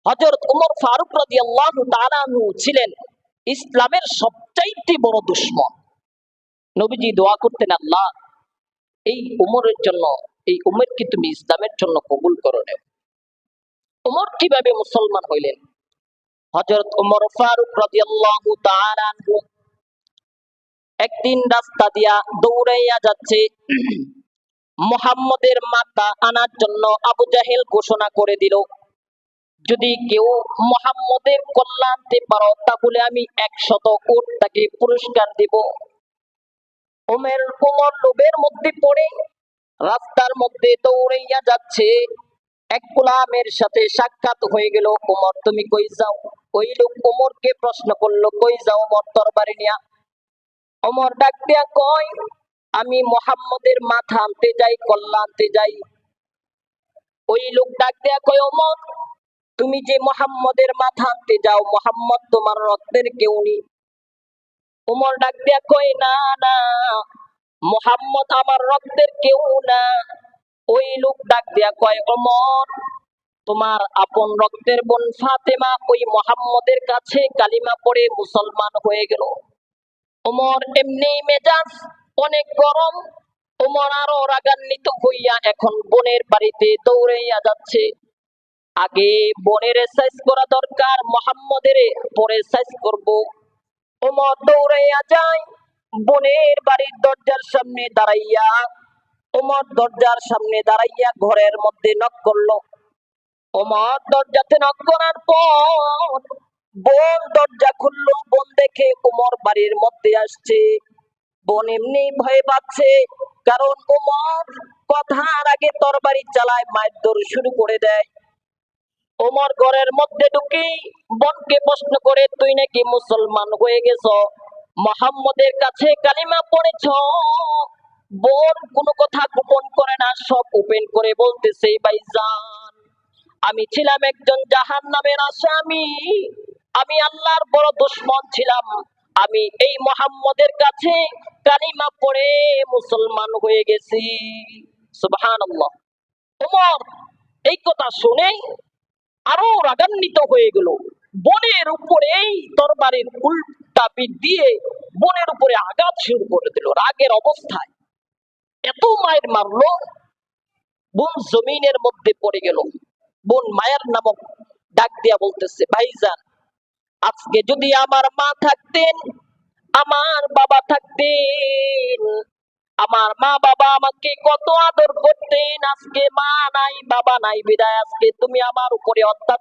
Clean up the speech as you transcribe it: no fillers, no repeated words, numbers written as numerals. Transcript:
হযরত ওমর ফারুক রাদিয়াল্লাহু তাআলা আনহু ছিলেন ইসলামের সবচাইতে বড় দুশমন। নবীজি দোয়া করতেন, আল্লাহ এই ওমরের জন্য, এই ওমরকে তুমি ইসলামের জন্য কবুল করো নাও। ওমর কিভাবে মুসলমান হইলেন? হযরত ওমর ফারুক রাদিয়াল্লাহু তাআলা আনহু একদিন রাস্তা দিয়া দৌড়াইয়া যাচ্ছে। মুহাম্মদের মাথা আনার জন্য আবু জাহেল ঘোষণা করে দিল, যদি কেউ মুহাম্মদের কল্যাণ আনতে পারো তাহলে আমি 100 উট তাকে পুরস্কার দেব। ওমর লোভের মধ্যে পড়ে রাস্তার মধ্যে দৌড়াইয়া যাচ্ছে। এক গোলামের সাথে সাক্ষাৎ হয়ে গেল। ওমর, তুমি কই যাও? ওই লোক ওমরকে প্রশ্ন করলো, কই যাও ওমর তরবারি নিয়া? ওমর ডাক দিয়া কয়, আমি মুহাম্মদের মাথা আনতে যাই, কল্যাণ আনতে যাই। ওই লোক ডাক দিয়া কয়, ওমর তুমি যে মুহাম্মদের মাথা আনতে যাও, মুহাম্মদ তোমার রক্তের কেউ নেই। ওমর ডাক দিয়া কয়, না না, মুহাম্মদ আমার রক্তের কেউ না। ওই লোক ডাক দিয়া কয়, ওমর তোমার আপন রক্তের বোন ফাতেমা ওই মুহাম্মদের কাছে কালিমা পড়ে মুসলমান হয়ে গেল। ওমর এমনি মেজাজ অনেক গরম। ওমর আরো রাগান্বিত হইয়া এখন বোনের বাড়িতে দৌড়াইয়া যাচ্ছে। আগে বোনের সাইজ করা দরকার, মুহাম্মদের পরে সাইজ করব। ওমর দৌড়াইয়া যায়, বোনের বাড়ির দরজার সামনে দাঁড়াইয়া, ওমর দরজার সামনে দাঁড়াইয়া ঘরের মধ্যে নক করলো। ওমর দরজাতে নক করার পর বোন দরজা খুললো। বোন দেখে ওমর বাড়ির মধ্যে আসছে। বোন এমনি ভয় পাচ্ছে, কারণ ওমর কথার আগে তরবারি চালায়, মারধর শুরু করে দেয়। ওমর ঘরের মধ্যে ঢুকে বোনকে প্রশ্ন করে, তুই নাকি মুসলমান হয়ে গেছ, মুহাম্মদের কাছে কালিমা পড়েছ? বোন কোনো কথা গোপন করে না, সব ওপেন করে বলতেছে, ভাইজান আমি ছিলাম একজন জাহান্নামের আসামি, আমি আল্লাহর বড় দুশমন ছিলাম, আমি এই মুহাম্মদের কাছে কালিমা পড়ে মুসলমান হয়ে গেছি। সুবহানাল্লাহ। ওমর এই কথা শুনে আরো রাগান্বিত হয়ে গেল। বোনের উপরে এই তরবারির উল্টা পিঠ দিয়ে বোনের উপরে আঘাত শুরু করে দিল রাগের অবস্থায়। এত মায়ের মারলো, বোন জমিনের মধ্যে পড়ে গেল। বোন মায়ের নামক ডাক দিয়া বলতেছে, ভাইজান আজকে যদি আমার মা থাকতেন, আমার বাবা থাকতেন, আমার মা বাবা আমাকে কত আদর করতেন, আজকে মা নাই বাবা নাই বিদায় আজকে তুমি আমার উপরে অত্যাচার